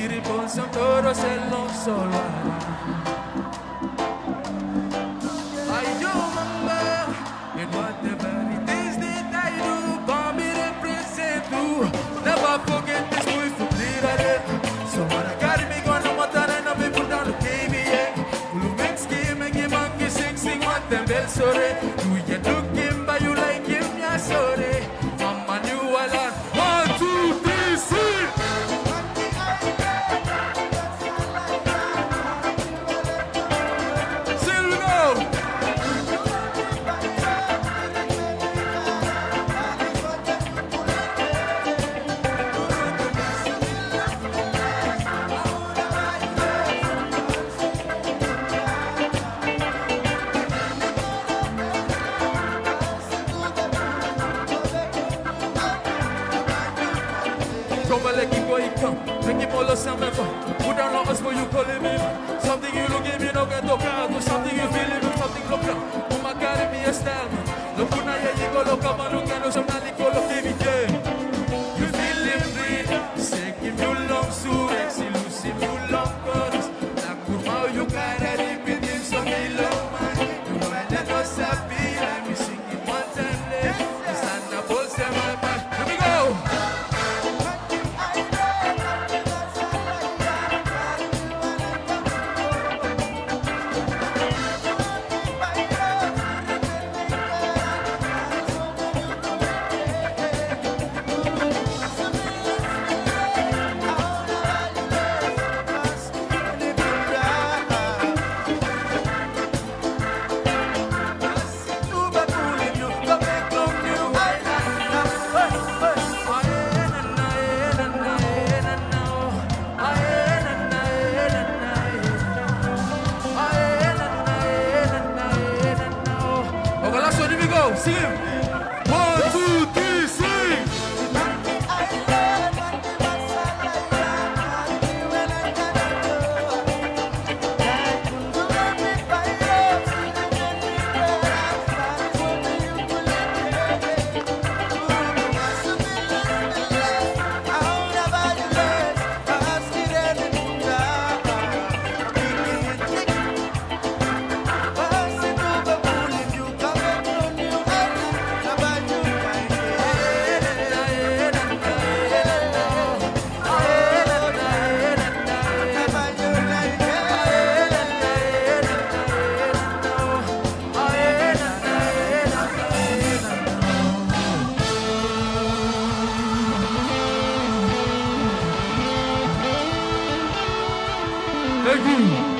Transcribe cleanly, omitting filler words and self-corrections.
riposan todos en lo solo. Ay, yo, mama, and whatever it is that I do, for me represent you. Never forget this boy for clear. So when I got me gonna matter and I people down the KBA. Who makes game and give monkey sing what them bell sorry. Do you look him but you like him, yeah, sorry. Mama New Ailan. 1, 2, 3, sing. Still we go. Come on, let him go, he come. Make him all the same for. Put down on us for you call him in. Something you look at me, no get talk out. Something you feel it, something look up. Oh my God, me a style. Look at now, you go look up and look at us. I'm not go look at me. You feel him breathe. Say him you long surex, you lose him you long chorus. Like how you got it, repeat him so me long man. You know I let us happy. Let me sing him one time left. It's not a full step, my man. Here we go. Sing him. 1, 2, 3, sing. Thank you.